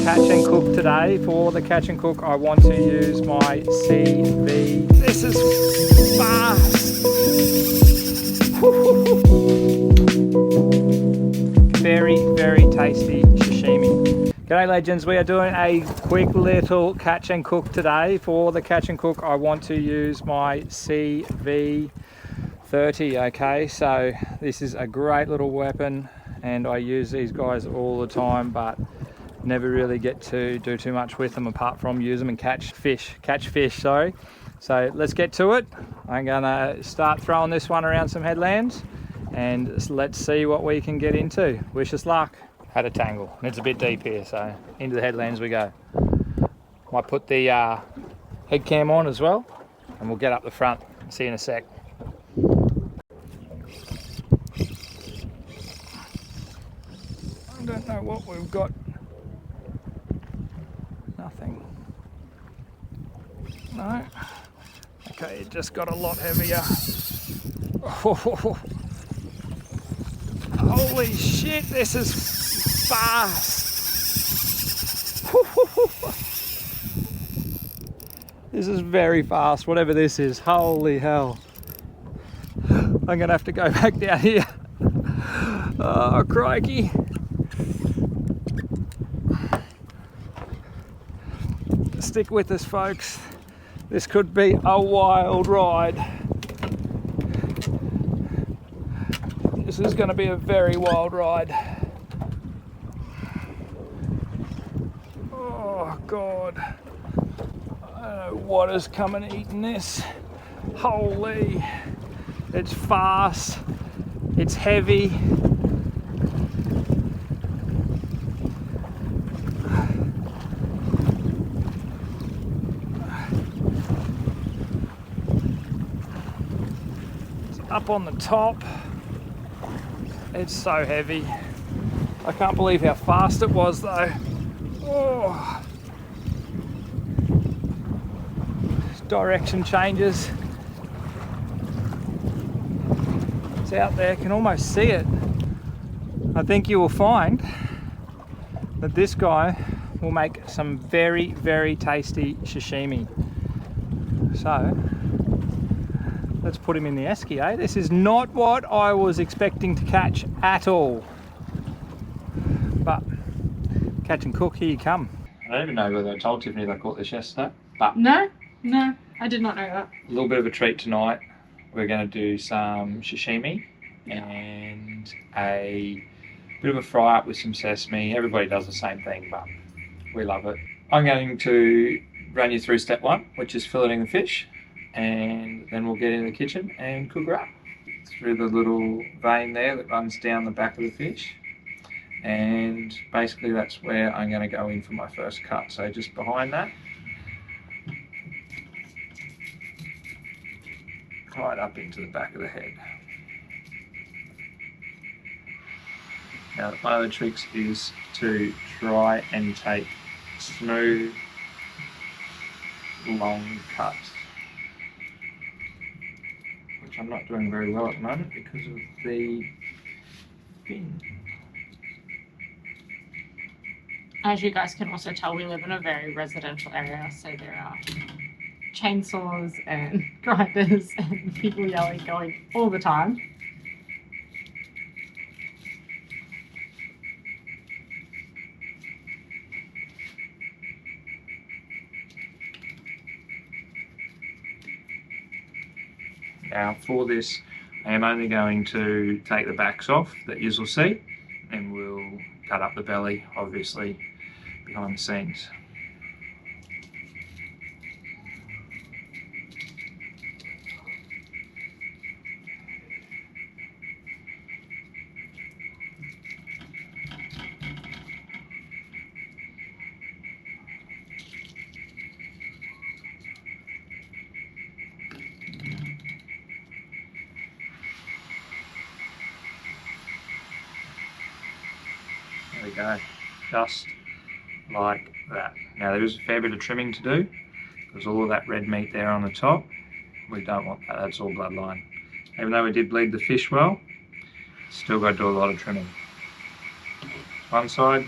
catch and cook today. For the catch and cook, I want to use my CV. This is fast. Very, very tasty sashimi. G'day legends, we are doing a quick little catch and cook today. For the catch and cook, I want to use my CV30. Okay, so this is a great little weapon and I use these guys all the time, but never really get to do too much with them apart from use them and catch fish, sorry. So let's get to it. I'm gonna start throwing this one around some headlands and let's see what we can get into. Wish us luck. Had a tangle and it's a bit deep here, so into the headlands we go. Might put the head cam on as well and we'll get up the front. See you in a sec. I don't know what we've got. Nothing. No. Okay, it just got a lot heavier. Oh, holy shit, this is fast. This is very fast, whatever this is. Holy hell. I'm gonna have to go back down here. Oh, crikey. Stick with us, folks. This could be a wild ride. This is going to be a very wild ride. Oh God. I don't know what has come and eaten this. Holy. It's fast. It's heavy. Up on the top. It's so heavy. I can't believe how fast it was though. Oh. Direction changes. It's out there, can almost see it. I think you will find that this guy will make some very, very tasty sashimi. So let's put him in the esky, eh? This is not what I was expecting to catch at all. But catch and cook, here you come. I don't even know whether I told Tiffany that I caught this yesterday. But No, I did not know that. A little bit of a treat tonight. We're going to do some sashimi and a bit of a fry up with some sesame. Everybody does the same thing, but we love it. I'm going to run you through step one, which is filleting the fish. And then we'll get in the kitchen and cook her up through the little vein there that runs down the back of the fish. And basically that's where I'm going to go in for my first cut. So just behind that, right up into the back of the head. Now one of the tricks is to try and take smooth, long cuts. I'm not doing very well at the moment because of the fin. As you guys can also tell, we live in a very residential area, so there are chainsaws and grinders and people yelling going all the time. Now for this, I am only going to take the backs off that you will see, and we'll cut up the belly, obviously, behind the scenes. There we go, just like that. Now there is a fair bit of trimming to do because all of that red meat there on the top, we don't want that, that's all bloodline. Even though we did bleed the fish well, still got to do a lot of trimming. One side,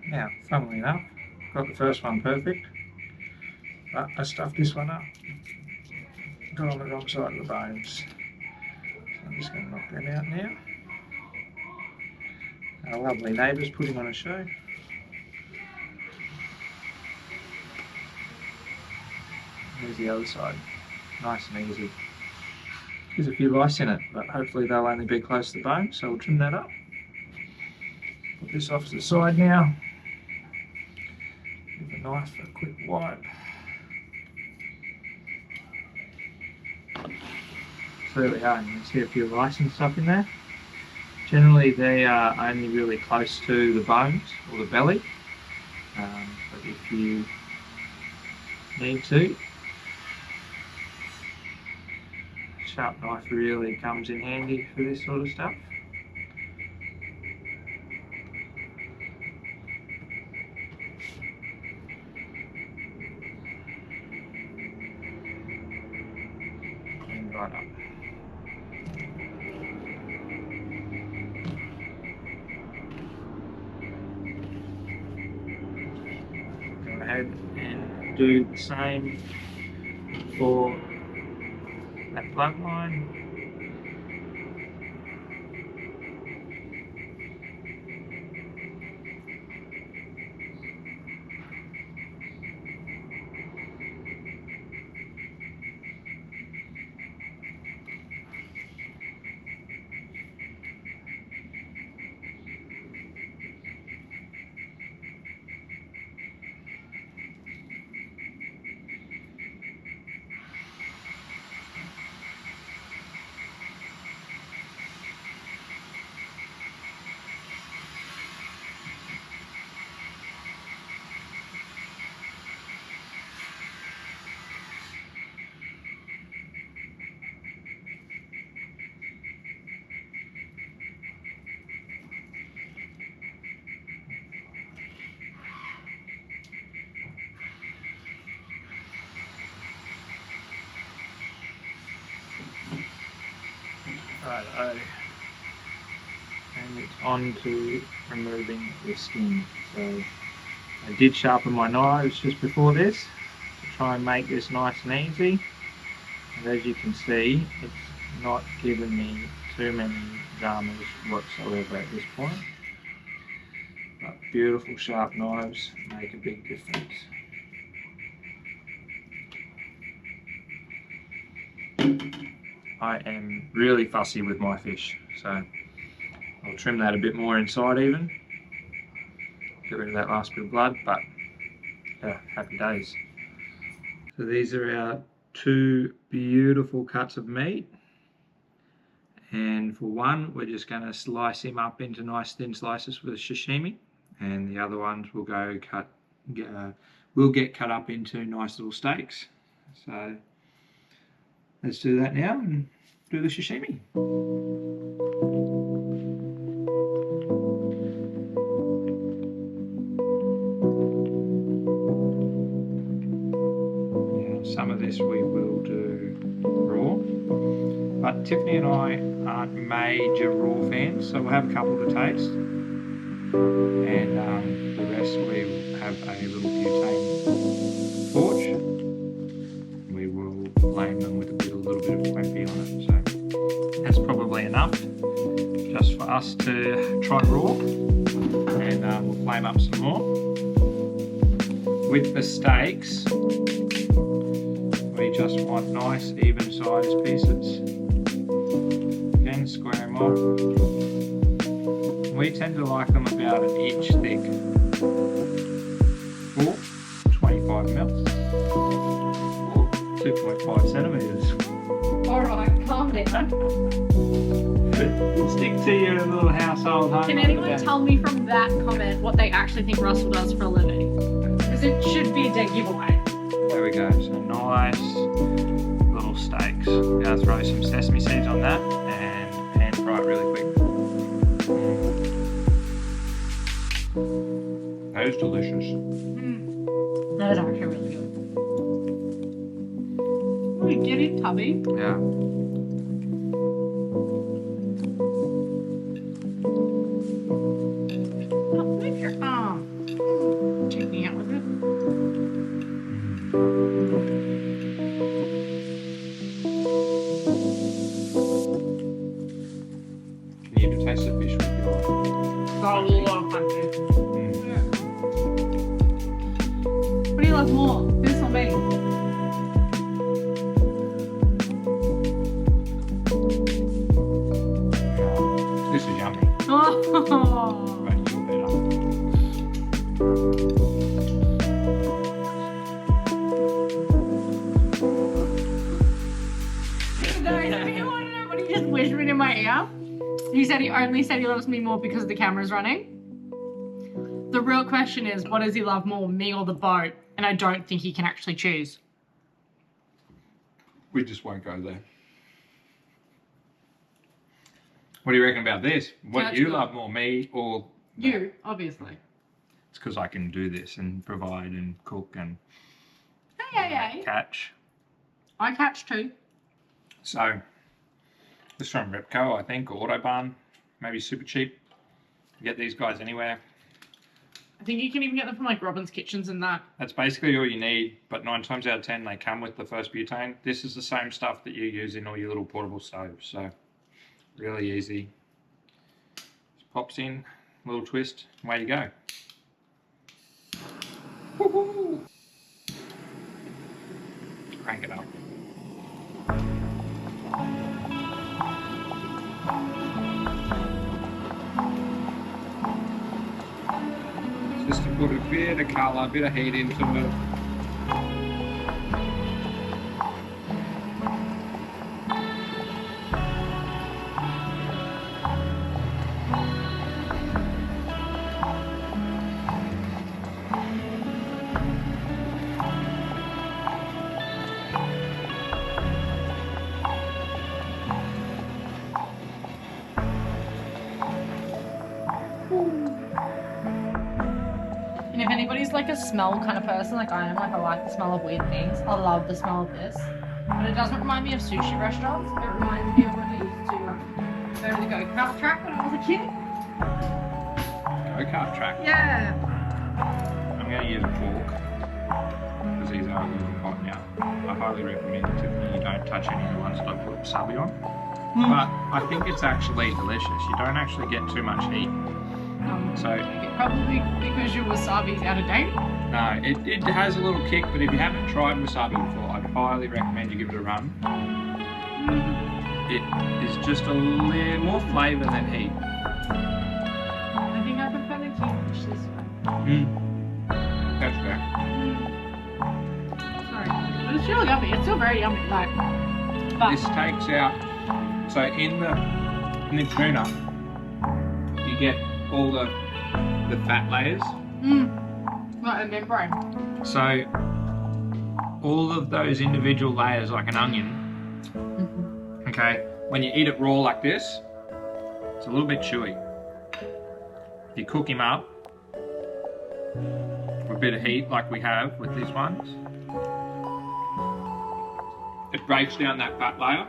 Now, funnily enough, got the first one perfect, but I stuffed this one up. Got on the wrong side of the bones. So I'm just going to knock them out now. Our lovely neighbours putting on a show. Here's the other side. Nice and easy. There's a few lice in it, but hopefully they'll only be close to the bone, so we'll trim that up. Put this off to the side now. With a knife for a quick wipe. So there we are, you can see a few lice and stuff in there. Generally they are only really close to the bones or the belly, but if you need to, a sharp knife really comes in handy for this sort of stuff. And right up. Ahead and do the same for that bloodline. Righto. And it's on to removing the skin. So I did sharpen my knives just before this to try and make this nice and easy. And as you can see, it's not giving me too many dramas whatsoever at this point. But beautiful sharp knives make a big difference. I am really fussy with my fish, so I'll trim that a bit more inside even. Get rid of that last bit of blood, but yeah, happy days. So these are our two beautiful cuts of meat. And for one, we're just going to slice him up into nice thin slices for the sashimi. And the other ones will get cut up into nice little steaks. So let's do that now and do the sashimi. Now, some of this we will do raw, but Tiffany and I aren't major raw fans, so we'll have a couple to taste. And the rest we will have a little butane torch. We will flame them with a little bit of quaffy on it. So that's probably enough just for us to try raw. And we'll flame up some more. With the steaks, we just want nice even sized pieces. Again, square them off. We tend to like them about an inch thick or 25 mils. 2.5 centimetres. Alright, calm down. Stick to your little household home. Can anyone tell me from that comment what they actually think Russell does for a living? Because it should be a dead giveaway. There we go, so nice little steaks. I'm going to throw some sesame seeds on that and pan fry it really quick. That is delicious. That is actually really good. Get it, Tubby. Yeah. Oh, move your arm. Take me out with it. Can you even taste the fish with your... Got a lot of fun food. What do you love more, this or me? This is yummy. Oh. But you're better. Guys, if you want to know what he just whispered in my ear, he said he only said he loves me more because the camera's running. The real question is, what does he love more, me or the boat? And I don't think he can actually choose. We just won't go there. What do you reckon about this? What That's do you good. love more, me or... You, obviously. It's because I can do this and provide and cook and Hey. catch. I catch too. So, this from Repco, I think, or Autobahn, maybe super cheap. You get these guys anywhere. I think you can even get them from like Robin's Kitchens and that. That's basically all you need, but 9 times out of 10 they come with the first butane. This is the same stuff that you use in all your little portable stoves, so really easy. Just pops in, little twist, away you go. Woohoo! Crank it up. Just to put a bit of colour, a bit of heat into it. And if anybody's like a smell kind of person, like I am, like I like the smell of weird things, I love the smell of this. But it doesn't remind me of sushi restaurants. It reminds me of when I used to go to the go-kart track when I was a kid. Go-kart track. Yeah. I'm going to use a fork because these are a little hot now. I highly recommend Tiffany, you don't touch any of the ones that I put wasabi on. But I think it's actually delicious. You don't actually get too much heat. So Probably because your wasabi's out of date. no, it has a little kick, but if you haven't tried wasabi before, I'd highly recommend you give it a run. It is just a little more flavour than heat. I think I prefer the kingfish this way. That's fair. Sorry. But it's still yummy. It's still very yummy. Like, but This takes out, so in the tuna, you get all the fat layers. like a membrane. So all of those individual layers, like an onion, okay, when you eat it raw like this, it's a little bit chewy. If you cook him up with a bit of heat like we have with these ones, it breaks down that fat layer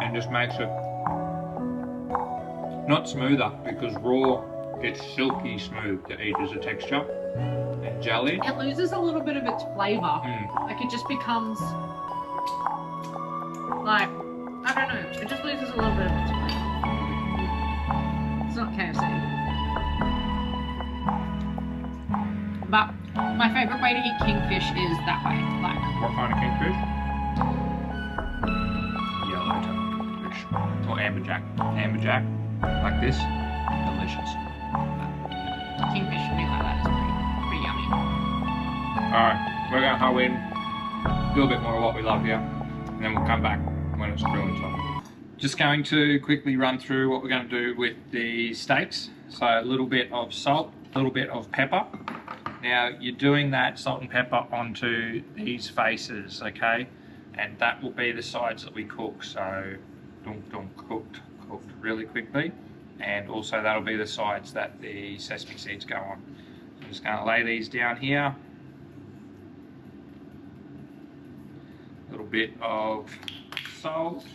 and just makes it not smoother, because raw it's silky smooth to eat as a texture, and jelly. It loses a little bit of its flavour. Like it just becomes like, I don't know, it just loses a little bit of its flavour. It's not KFC. But my favourite way to eat kingfish is that way. Like, What kind of kingfish? Yellowtail fish. Or amberjack. Amberjack, like this, delicious. kingfish should be like that. It's pretty yummy. Alright, we're going to hoe in, do a bit more of what we love here, and then we'll come back when it's grilling time. Just going to quickly run through what we're going to do with the steaks. So a little bit of salt, a little bit of pepper. Now you're doing that salt and pepper onto these faces, okay? And that will be the sides that we cook. So cooked really quickly. And also that'll be the sides that the sesame seeds go on. So I'm just going to lay these down here. little bit of salt.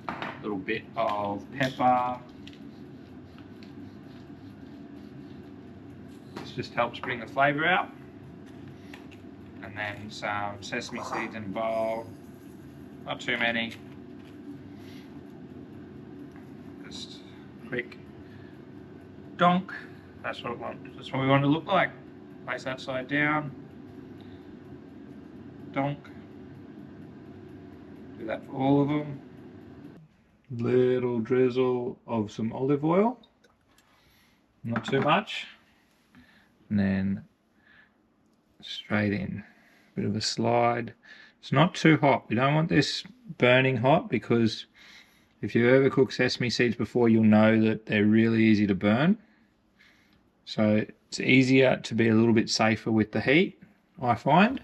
A little bit of pepper. This just helps bring the flavour out. And then some sesame seeds in a bowl. Not too many. Just quick donk. That's what we want it to look like. Place that side down. Donk. Do that for all of them. Little drizzle of some olive oil. Not too much. And then straight in. Bit of a slide. It's not too hot. We don't want this burning hot, because if you ever cook sesame seeds before, you'll know that they're really easy to burn. So it's easier to be a little bit safer with the heat, I find.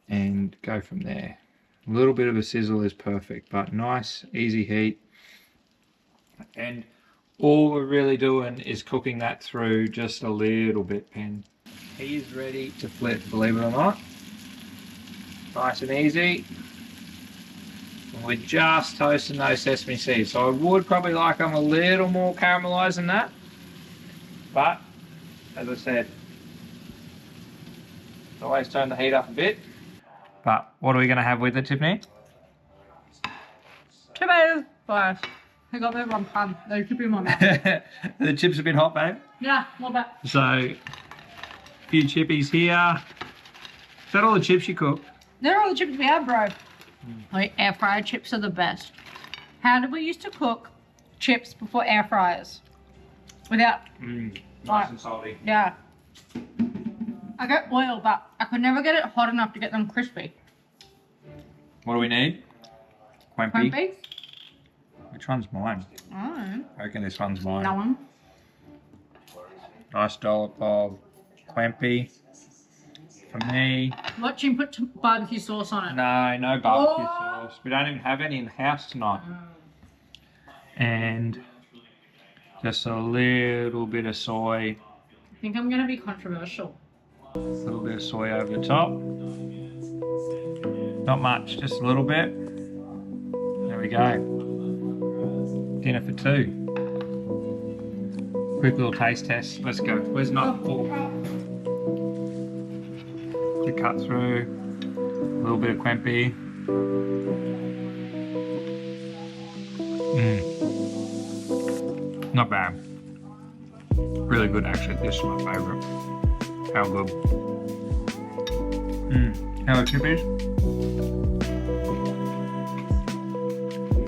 And go from there. A little bit of a sizzle is perfect, but nice, easy heat. And all we're really doing is cooking that through just a little bit, Pen. He is ready to flip, believe it or not. Nice and easy. And we're just toasting those sesame seeds. So I would probably like them a little more caramelised than that. But, as I said, always turn the heat up a bit. But what are we going to have with it, Tiffany? Tomatoes. Bye. I got that wrong pun. They could be in my mouth. The chips a bit hot, babe? Yeah, a little bit. So, a few chippies here. Is that all the chips you cooked? They're all the chips we have, bro. Like, air fryer chips are the best. How did we used to cook chips before air fryers? Without... Nice and salty. Yeah. I get oil, but I could never get it hot enough to get them crispy. What do we need? Quampy. Crispy? Which one's mine? Oh. I reckon this one's mine. That one. Nice dollop of Quampy for me. Watch him put barbecue sauce on it. No barbecue sauce. We don't even have any in the house tonight. And just a little bit of soy. I think I'm going to be controversial. A little bit of soy over the top. Not much, just a little bit. There we go. Dinner for two. Quick little taste test. Let's go. Where's not full? To cut through. A little bit of Quampy. Not bad. Really good actually. This is my favourite. How good. How the chip is?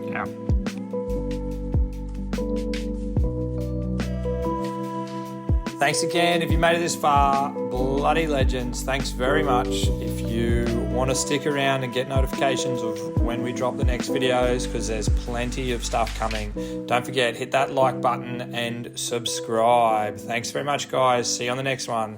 Yeah. Thanks again. If you made it this far, bloody legends, thanks very much. If you want to stick around and get notifications of when we drop the next videos, because there's plenty of stuff coming, don't forget, hit that like button and subscribe. Thanks very much, guys. See you on the next one.